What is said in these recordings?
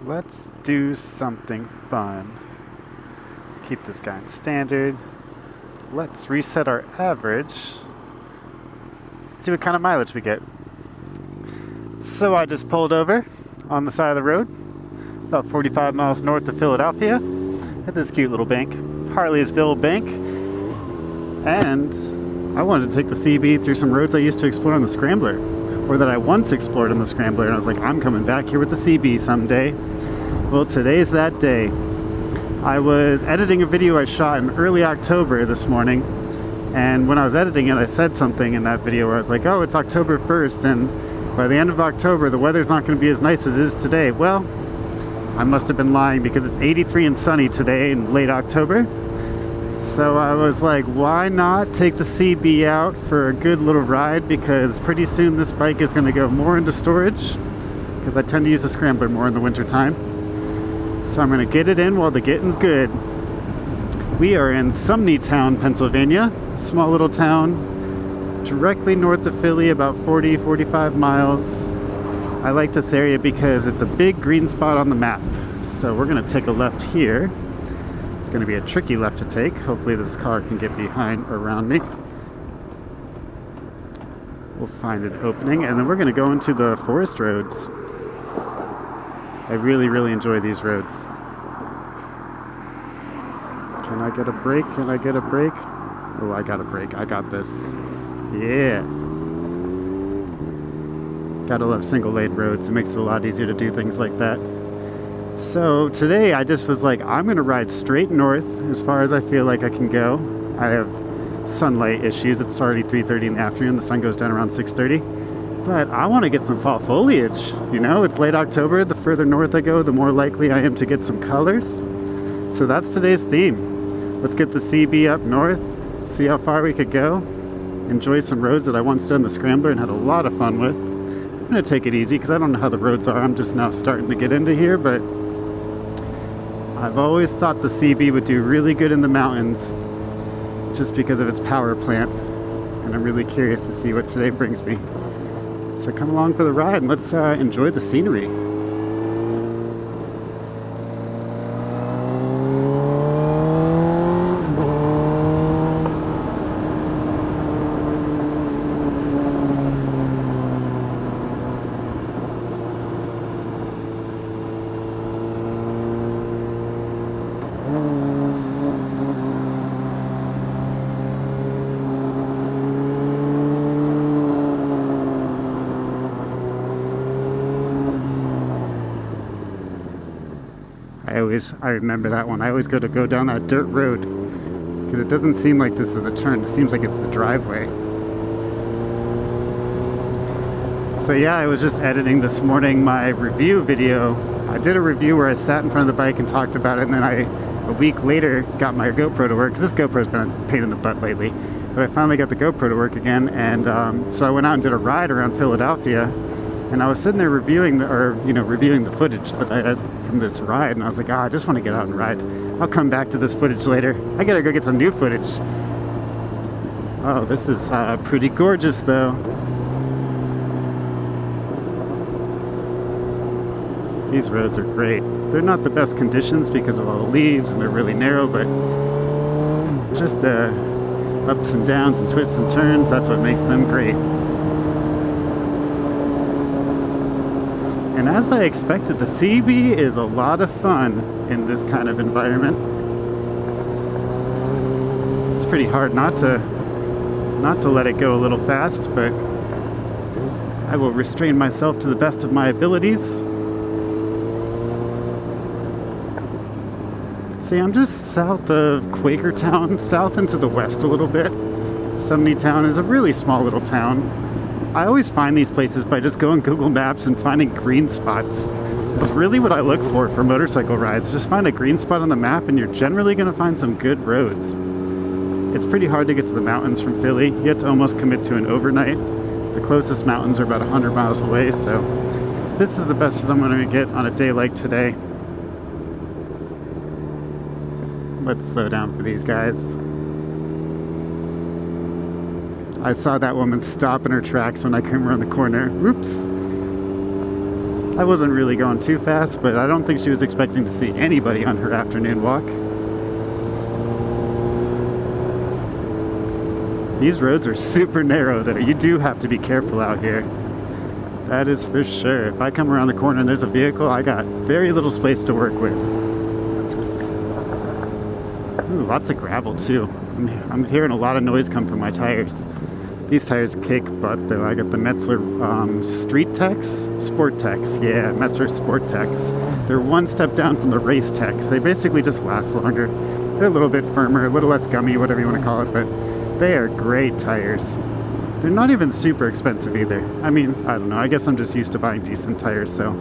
Let's do something fun. Keep this guy in standard. Let's reset our average. See what kind of mileage we get. So I just pulled over on the side of the road, about 45 miles north of Philadelphia, at this cute little bank, Harleysville Bank. And I wanted to take the CB through some roads I used to explore on the Scrambler, or that I once explored on the Scrambler, and I was like, I'm coming back here with the CB someday. Well, today's that day. I was editing a video I shot in early October this morning, and when I was editing it, I said something in that video where I was like, oh, it's October 1st, and by the end of October, the weather's not going to be as nice as it is today. Well, I must have been lying, because it's 83 and sunny today in late October. So I was like, why not take the CB out for a good little ride, because pretty soon this bike is going to go more into storage, because I tend to use the Scrambler more in the winter time. So I'm going to get it in while the getting's good. We are in Sumneytown, Pennsylvania, small little town directly north of Philly, about 40-45 miles. I like this area because it's a big green spot on the map. So we're going to take a left here. It's going to be a tricky left to take. Hopefully this car can get behind or around me. We'll find an opening, and then we're going to go into the forest roads. I really enjoy these roads. Can I get a break? Can I get a break? Oh, I got a break. I got this. Yeah. Gotta love single lane roads. It makes it a lot easier to do things like that. So today I just was like, I'm gonna ride straight north as far as I feel like I can go. I have sunlight issues. It's already 3:30 in the afternoon. The sun goes down around 6:30. But I want to get some fall foliage. You know, it's late October. The further north I go, the more likely I am to get some colors. So that's today's theme. Let's get the CB up north, see how far we could go, enjoy some roads that I once done the Scrambler and had a lot of fun with. I'm going to take it easy because I don't know how the roads are. I'm just now starting to get into here, but I've always thought the CB would do really good in the mountains just because of its power plant. And I'm really curious to see what today brings me. So come along for the ride and let's enjoy the scenery. I remember that one. I always go down that dirt road because it doesn't seem like this is a turn. It seems like it's the driveway. So yeah, I was just editing this morning my review video. I did a review where I sat in front of the bike and talked about it, and then a week later got my GoPro to work, because this GoPro's been a pain in the butt lately. But I finally got the GoPro to work again, and so I went out and did a ride around Philadelphia. And I was sitting there reviewing the footage that I had from this ride, and I was like, I just want to get out and ride. I'll come back to this footage later. I gotta go get some new footage. Oh, this is pretty gorgeous, though. These roads are great. They're not the best conditions because of all the leaves, and they're really narrow, but just the ups and downs and twists and turns, that's what makes them great. And as I expected, the CB is a lot of fun in this kind of environment. It's pretty hard not to let it go a little fast, but I will restrain myself to the best of my abilities. See, I'm just south of Quakertown, south into the west a little bit. Sumneytown is a really small little town. I always find these places by just going Google Maps and finding green spots. It's really what I look for motorcycle rides. Just find a green spot on the map and you're generally going to find some good roads. It's pretty hard to get to the mountains from Philly. You have to almost commit to an overnight. The closest mountains are about 100 miles away, so this is the best I'm going to get on a day like today. Let's slow down for these guys. I saw that woman stop in her tracks when I came around the corner. Oops. I wasn't really going too fast, but I don't think she was expecting to see anybody on her afternoon walk. These roads are super narrow though. You do have to be careful out here. That is for sure. If I come around the corner and there's a vehicle, I got very little space to work with. Ooh, lots of gravel too. I'm hearing a lot of noise come from my tires. These tires kick butt though. I got the Metzler Street Tex? Sport Tex, yeah, Metzler Sport Tex. They're one step down from the Race Tex. They basically just last longer. They're a little bit firmer, a little less gummy, whatever you want to call it, but they are great tires. They're not even super expensive either. I mean, I don't know, I guess I'm just used to buying decent tires, so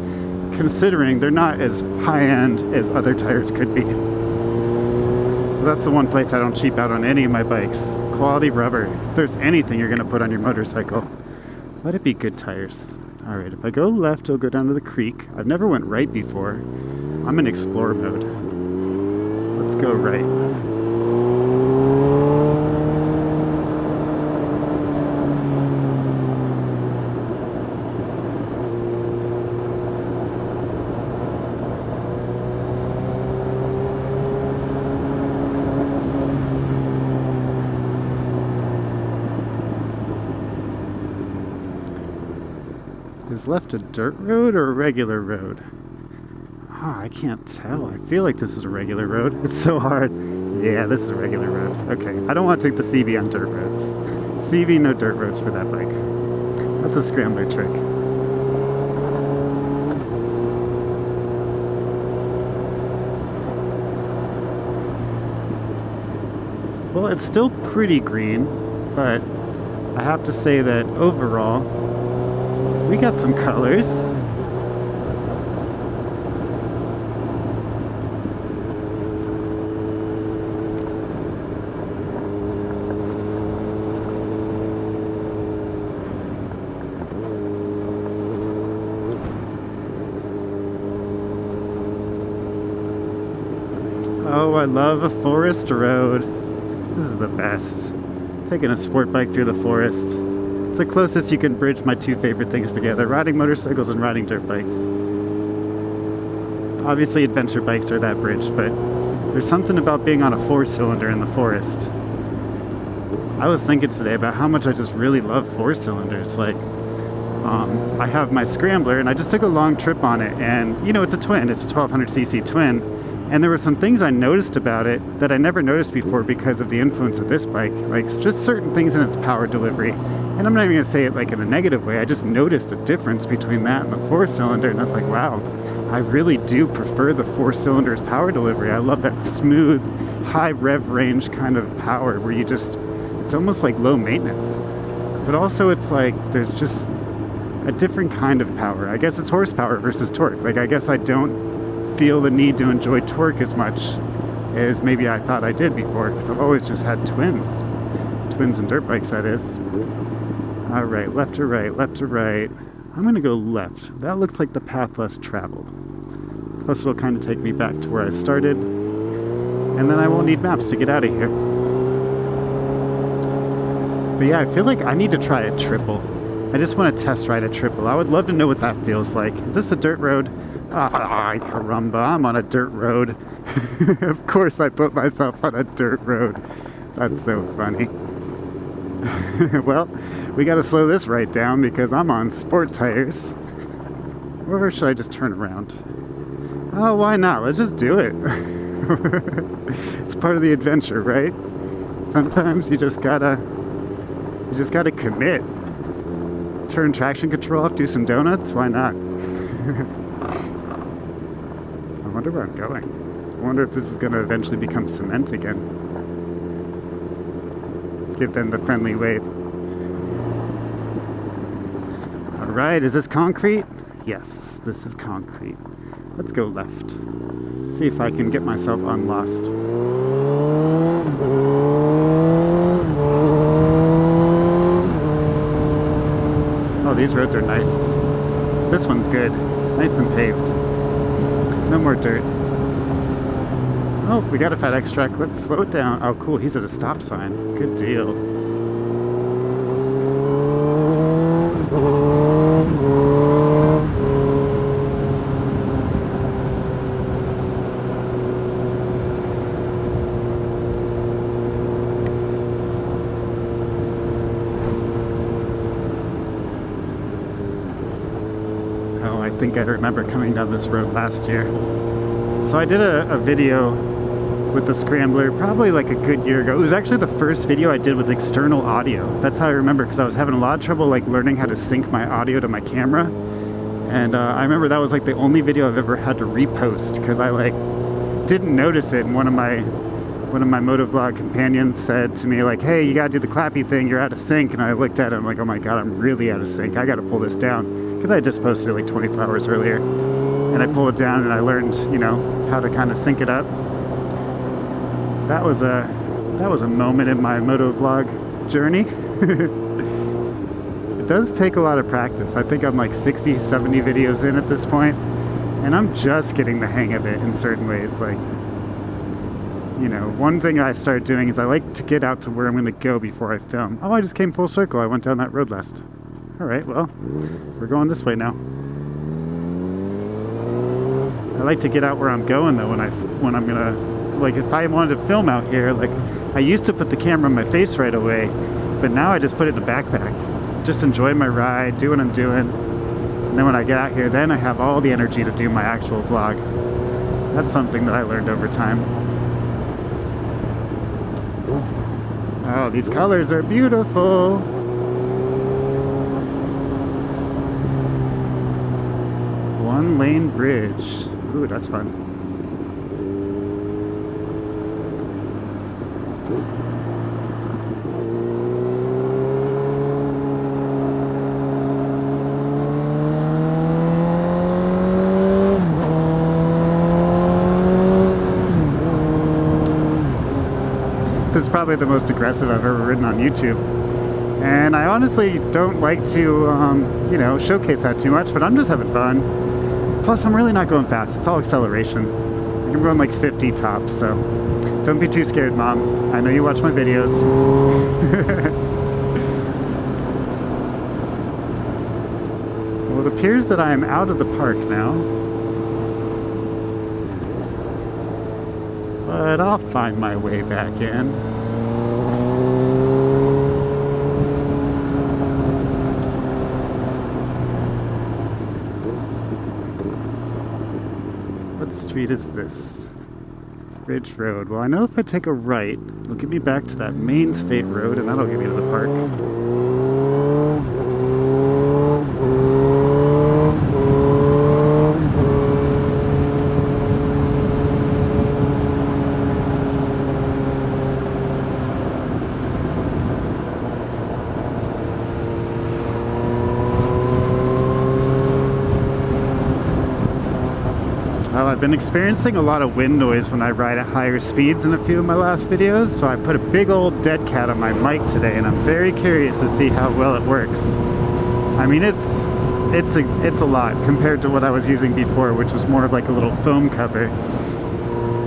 considering they're not as high-end as other tires could be. That's the one place I don't cheap out on any of my bikes. Quality rubber. If there's anything you're going to put on your motorcycle, let it be good tires. Alright, if I go left, I'll go down to the creek. I've never went right before. I'm in Explorer mode. Let's go right. Is left a dirt road or a regular road? Ah, I can't tell. I feel like this is a regular road. It's so hard. Yeah, this is a regular road. Okay, I don't want to take the CB on dirt roads. CB, no dirt roads for that bike. That's a scrambler trick. Well, it's still pretty green, but I have to say that overall, we got some colors. Oh, I love a forest road. This is the best. Taking a sport bike through the forest. It's the closest you can bridge my two favorite things together, riding motorcycles and riding dirt bikes. Obviously adventure bikes are that bridge, but there's something about being on a 4-cylinder in the forest. I was thinking today about how much I just really love 4-cylinders. Like, I have my Scrambler and I just took a long trip on it, and you know, it's a twin, it's a 1200cc twin, and there were some things I noticed about it that I never noticed before because of the influence of this bike, like just certain things in its power delivery. And I'm not even going to say it like in a negative way, I just noticed a difference between that and the 4-cylinder, and I was like, wow, I really do prefer the 4-cylinder's power delivery. I love that smooth, high rev range kind of power where you just, it's almost like low maintenance. But also it's like, there's just a different kind of power. I guess it's horsepower versus torque. Like, I guess I don't feel the need to enjoy torque as much as maybe I thought I did before, because I've always just had twins and dirt bikes, that is. All right, left to right, left to right. I'm gonna go left. That looks like the path less traveled. Plus it'll kind of take me back to where I started, and then I won't need maps to get out of here. But yeah, I feel like I need to try a triple. I just want to test ride a triple. I would love to know what that feels like. Is this a dirt road? Ah, caramba, I'm on a dirt road. Of course I put myself on a dirt road. That's so funny. Well, we gotta slow this right down because I'm on sport tires. Or should I just turn around? Oh, why not? Let's just do it. It's part of the adventure, right? Sometimes you just gotta commit. Turn traction control off, do some donuts, why not? I wonder where I'm going. I wonder if this is gonna eventually become cement again. Give them the friendly wave. Alright, is this concrete? Yes, this is concrete. Let's go left. See if I can get myself unlost. Oh, these roads are nice. This one's good. Nice and paved. No more dirt. Oh, we got a FedEx truck. Let's slow it down. Oh, cool. He's at a stop sign. Good deal. think I remember coming down this road last year. So I did a video with the Scrambler probably like a good year ago. It was actually the first video I did with external audio. That's how I remember, because I was having a lot of trouble like learning how to sync my audio to my camera. And I remember that was like the only video I've ever had to repost, because I like didn't notice it, and one of my motovlog companions said to me like, hey, you gotta do the clappy thing, you're out of sync. And I looked at it, I'm like, oh my god, I'm really out of sync, I gotta pull this down, because I just posted it like 24 hours earlier. And I pulled it down and I learned, you know, how to kind of sync it up. That was a moment in my motovlog journey. It does take a lot of practice. I think I'm like 60, 70 videos in at this point, and I'm just getting the hang of it in certain ways. Like, you know, one thing I started doing is I like to get out to where I'm going to go before I film. Oh, I just came full circle. I went down that road last. All right, well, we're going this way now. I like to get out where I'm going though when I'm gonna, like, if I wanted to film out here, like, I used to put the camera in my face right away, but now I just put it in a backpack. Just enjoy my ride, do what I'm doing, and then when I get out here, then I have all the energy to do my actual vlog. That's something that I learned over time. Oh, these colors are beautiful. One lane bridge. Ooh, that's fun. This is probably the most aggressive I've ever ridden on YouTube. And I honestly don't like to, you know, showcase that too much, but I'm just having fun. Plus, I'm really not going fast. It's all acceleration. I'm going like 50 tops, so don't be too scared, Mom. I know you watch my videos. Well, it appears that I am out of the park now. But I'll find my way back in. What street is this? Ridge Road. Well, I know if I take a right, it'll get me back to that main state road, and that'll get me to the park. Well, I've been experiencing a lot of wind noise when I ride at higher speeds in a few of my last videos, so I put a big old dead cat on my mic today, and I'm very curious to see how well it works. I mean, it's a lot compared to what I was using before, which was more of like a little foam cover.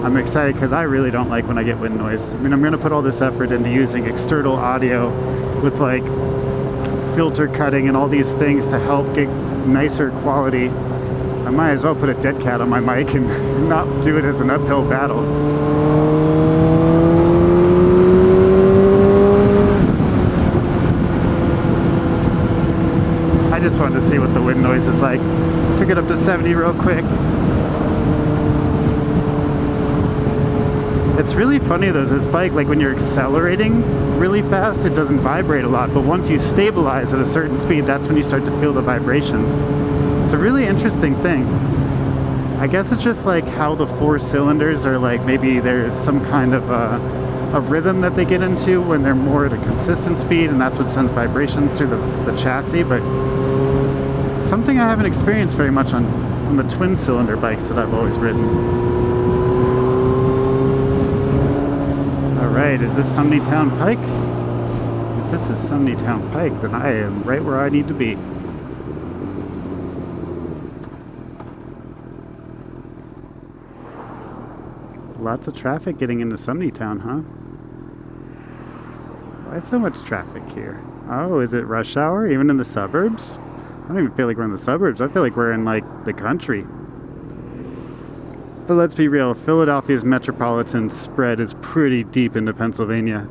I'm excited because I really don't like when I get wind noise. I mean, I'm going to put all this effort into using external audio with like filter cutting and all these things to help get nicer quality. I might as well put a dead cat on my mic and not do it as an uphill battle. I just wanted to see what the wind noise is like. Took it up to 70 real quick. It's really funny though, this bike, like when you're accelerating really fast, it doesn't vibrate a lot, but once you stabilize at a certain speed, that's when you start to feel the vibrations. It's a really interesting thing. I guess it's just like how the four cylinders are, like maybe there's some kind of a rhythm that they get into when they're more at a consistent speed, and that's what sends vibrations through the chassis. But something I haven't experienced very much on the twin cylinder bikes that I've always ridden. Alright, is this Sumney Town Pike? If this is Sumney Town Pike, then I am right where I need to be. Lots of traffic getting into Sumney Town, huh? Why so much traffic here? Oh, is it rush hour even in the suburbs? I don't even feel like we're in the suburbs. I feel like we're in like the country. But let's be real, Philadelphia's metropolitan spread is pretty deep into Pennsylvania.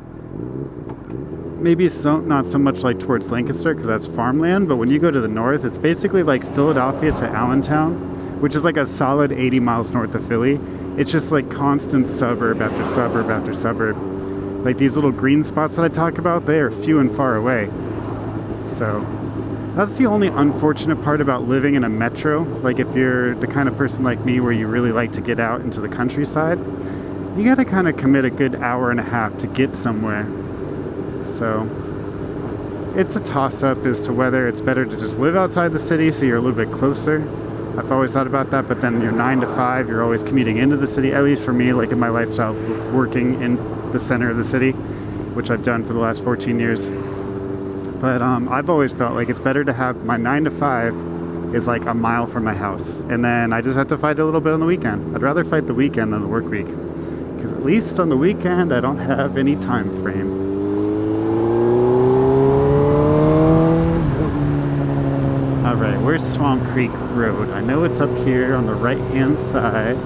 maybe not so much like towards Lancaster because that's farmland, but when you go to the north, it's basically like Philadelphia to Allentown, which is like a solid 80 miles north of Philly. It's just like constant suburb after suburb after suburb. Like these little green spots that I talk about, they are few and far away. So that's the only unfortunate part about living in a metro. Like if you're the kind of person like me where you really like to get out into the countryside, you gotta kind of commit a good hour and a half to get somewhere. So it's a toss-up as to whether it's better to just live outside the city so you're a little bit closer. I've always thought about that, but then you're 9 to 5, you're always commuting into the city, at least for me, like in my lifestyle, working in the center of the city, which I've done for the last 14 years. But I've always felt like it's better to have my 9 to 5 is like a mile from my house, and then I just have to fight a little bit on the weekend. I'd rather fight the weekend than the work week, because at least on the weekend I don't have any time frame. Alright, where's Swamp Creek Road? I know it's up here on the right hand side.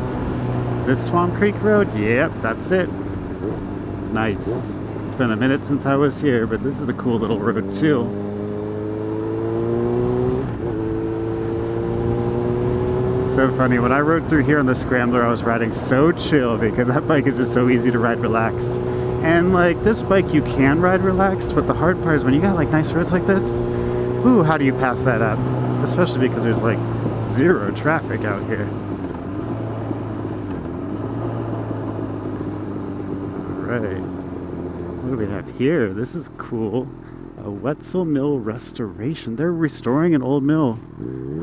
Is this Swamp Creek Road? Yep, that's it. Nice. It's been a minute since I was here, but this is a cool little road too. So funny, when I rode through here on the Scrambler, I was riding so chill because that bike is just so easy to ride relaxed. And like this bike you can ride relaxed, but the hard part is when you got like nice roads like this, ooh, how do you pass that up? Especially because there's like zero traffic out here. Alright. What do we have here? This is cool. A Wetzel Mill restoration. They're restoring an old mill.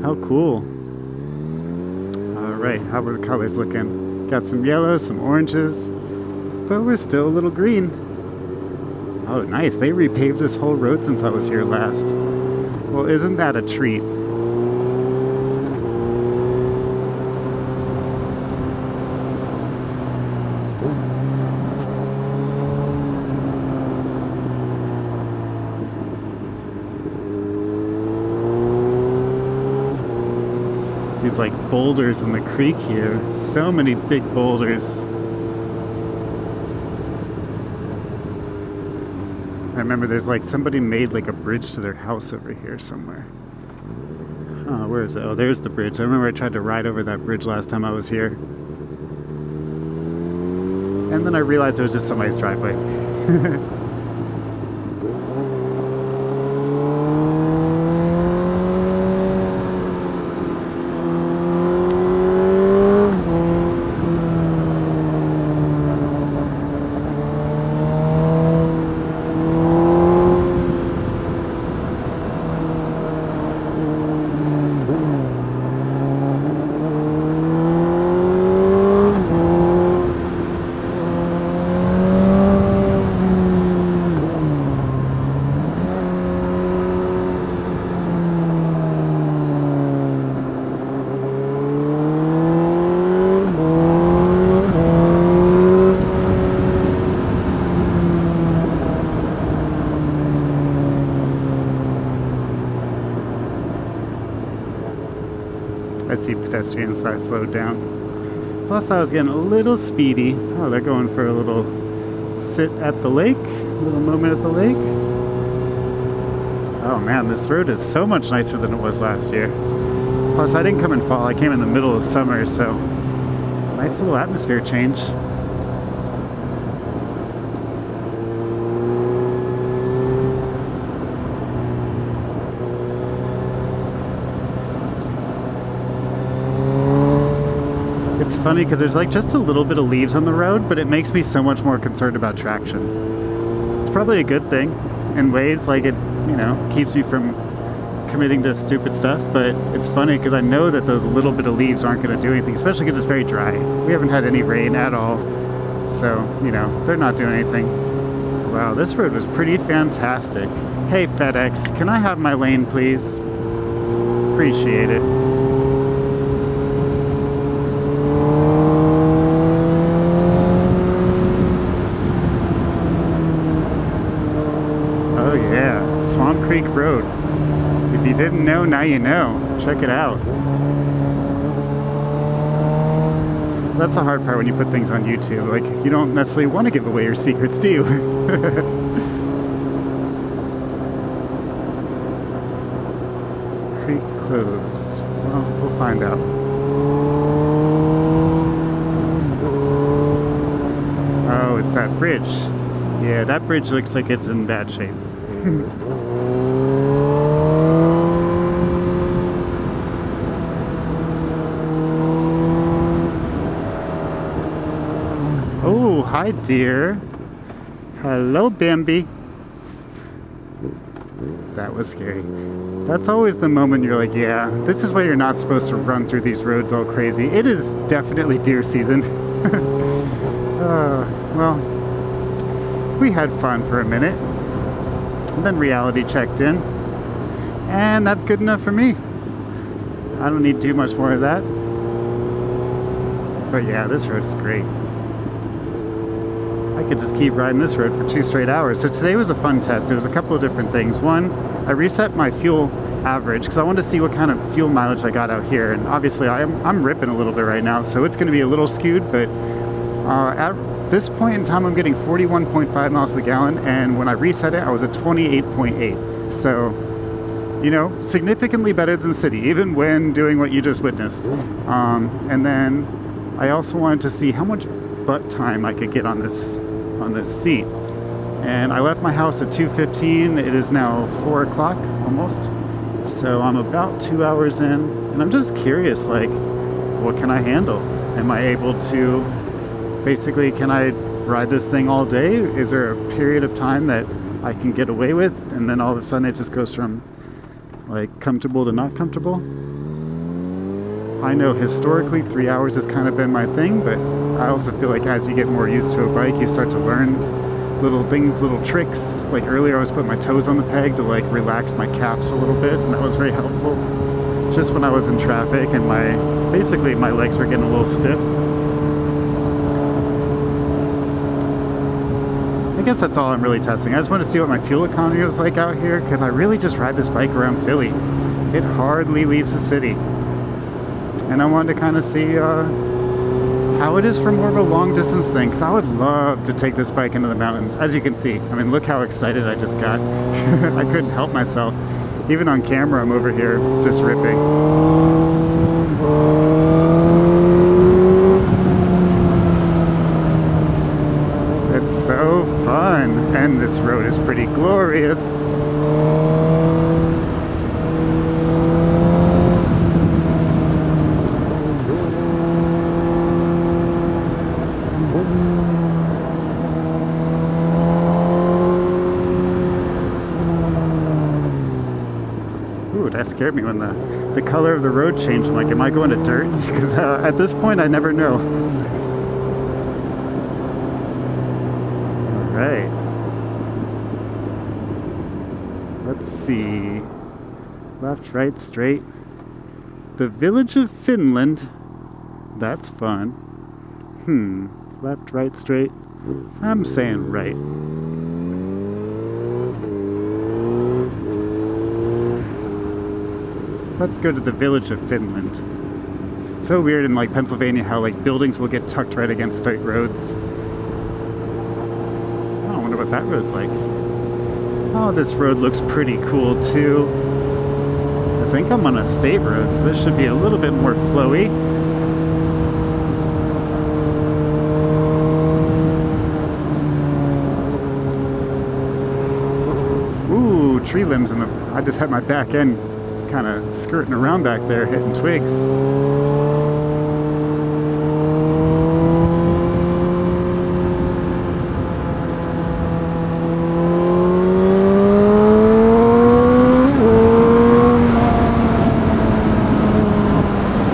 How cool. Alright, how are the colors looking? Got some yellow, some oranges, but we're still a little green. Oh, nice. They repaved this whole road since I was here last. Well, isn't that a treat? These like boulders in the creek here. So many big boulders. I remember there's like somebody made like a bridge to their house over here somewhere. Oh, where is it? Oh, there's the bridge. I remember I tried to ride over that bridge last time I was here. And then I realized it was just somebody's driveway. I see pedestrians, so I slowed down. Plus I was getting a little speedy. Oh, they're going for a little sit at the lake, a little moment at the lake. Oh man, this road is so much nicer than it was last year. Plus I didn't come in fall, I came in the middle of summer, so nice little atmosphere change. It's funny because there's like just a little bit of leaves on the road, but it makes me so much more concerned about traction. It's probably a good thing in ways, like it, you know, keeps me from committing to stupid stuff, but it's funny because I know that those little bit of leaves aren't going to do anything, especially because it's very dry. We haven't had any rain at all, so, you know, they're not doing anything. Wow, this road was pretty fantastic. Hey FedEx, can I have my lane please? Appreciate it. Oh yeah, Swamp Creek Road. If you didn't know, now you know. Check it out. That's the hard part when you put things on YouTube. Like, you don't necessarily want to give away your secrets, do you? closed. Well, we'll find out. Oh, it's that bridge. Yeah, that bridge looks like it's in bad shape. Oh, hi dear. Hello, Bambi. That was scary. That's always the moment you're like, yeah, this is why you're not supposed to run through these roads all crazy. It is definitely deer season. Well, we had fun for a minute. And then reality checked in. And that's good enough for me. I don't need too much more of that. But yeah, this road is great. I could just keep riding this road for 2 straight hours. So today was a fun test. There was a couple of different things. One, I reset my fuel average because I wanted to see what kind of fuel mileage I got out here. And obviously I'm ripping a little bit right now, so it's going to be a little skewed. But at this point in time, I'm getting 41.5 miles to the gallon. And when I reset it, I was at 28.8. So, you know, significantly better than the city, even when doing what you just witnessed. And then I also wanted to see how much butt time I could get on this seat. And I left my house at 2:15. It is now 4 o'clock almost. So I'm about 2 hours in, and I'm just curious, like, what can I handle? Am I able to, basically, can I ride this thing all day? Is there a period of time that I can get away with, and then all of a sudden it just goes from like comfortable to not comfortable? I know historically 3 hours has kind of been my thing, but I also feel like as you get more used to a bike, you start to learn little things, little tricks. Like earlier I was putting my toes on the peg to like relax my calves a little bit, and that was very helpful. Just when I was in traffic and basically my legs were getting a little stiff. I guess that's all I'm really testing. I just want to see what my fuel economy was like out here, because I really just ride this bike around Philly. It hardly leaves the city. And I wanted to kind of see how it is for more of a long distance thing, because I would love to take this bike into the mountains. As you can see, I mean, look how excited I just got. I couldn't help myself. Even on camera, I'm over here just ripping. It's so fun, and this road is pretty glorious. That scared me when the color of the road changed. I'm like, am I going to dirt? Because at this point I never know. Alright. Let's see. Left, right, straight. The village of Finland. That's fun. Left, right, straight. I'm saying right. Let's go to the village of Finland. So weird in like Pennsylvania how like buildings will get tucked right against state roads. Oh, I wonder what that road's like. Oh, this road looks pretty cool too. I think I'm on a state road, so this should be a little bit more flowy. Ooh, tree limbs in the... I just had my back end kind of skirting around back there, hitting twigs.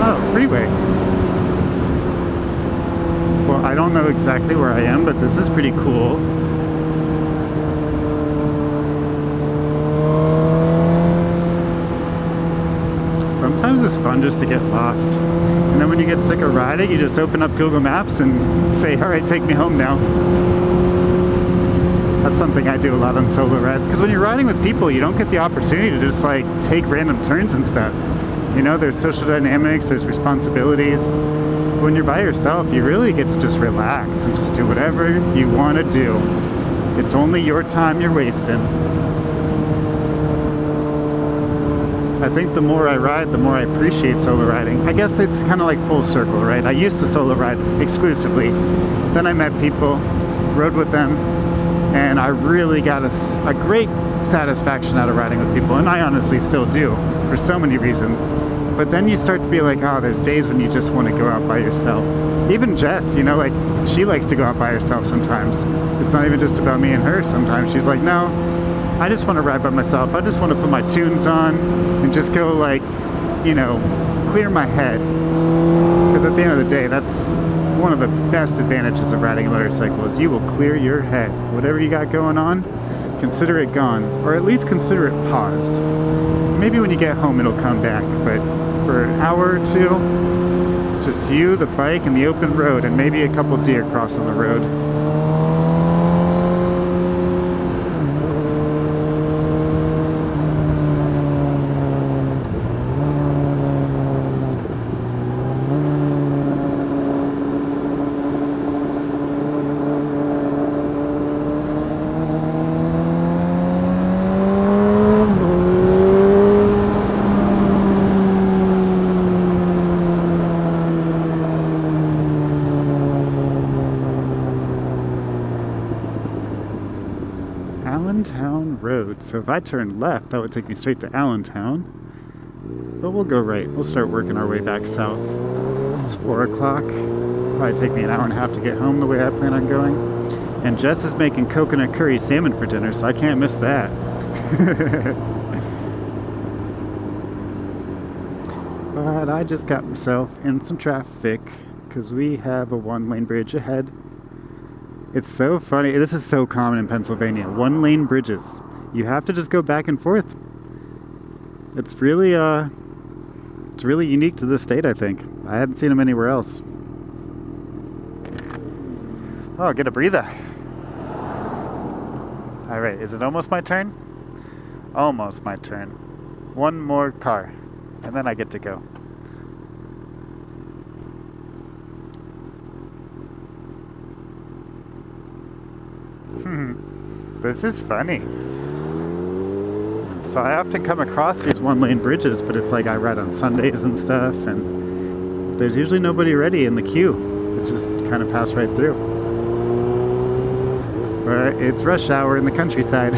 Oh, freeway. Well, I don't know exactly where I am, but this is pretty cool. Sometimes it's fun just to get lost. And then when you get sick of riding, you just open up Google Maps and say, alright, take me home now. That's something I do a lot on solo rides. Because when you're riding with people, you don't get the opportunity to just like take random turns and stuff. You know, there's social dynamics, there's responsibilities. When you're by yourself, you really get to just relax and just do whatever you want to do. It's only your time you're wasting. I think the more I ride, the more I appreciate solo riding. I guess it's kind of like full circle, right? I used to solo ride exclusively. Then I met people, rode with them, and I really got a great satisfaction out of riding with people, and I honestly still do, for so many reasons. But then you start to be like, oh, there's days when you just want to go out by yourself. Even Jess, you know, like, she likes to go out by herself sometimes. It's not even just about me and her sometimes. She's like, no, I just want to ride by myself. I just want to put my tunes on and just go, like, you know, clear my head. Because at the end of the day, that's one of the best advantages of riding a motorcycle, is you will clear your head. Whatever you got going on, consider it gone, or at least consider it paused. Maybe when you get home it'll come back, but for an hour or two, just you, the bike, and the open road, and maybe a couple deer crossing the road. Allentown Road. So if I turn left, that would take me straight to Allentown. But we'll go right. We'll start working our way back south. It's 4 o'clock. Probably take me an hour and a half to get home the way I plan on going. And Jess is making coconut curry salmon for dinner, so I can't miss that. But I just got myself in some traffic because we have a one-lane bridge ahead. It's so funny. This is so common in Pennsylvania. One-lane bridges. You have to just go back and forth. It's really unique to this state, I think. I haven't seen them anywhere else. Oh, get a breather. All right, is it almost my turn? Almost my turn. One more car, and then I get to go. This is funny. So I often come across these one-lane bridges, but it's like I ride on Sundays and stuff, and there's usually nobody ready in the queue. It just kind of pass right through. But it's rush hour in the countryside.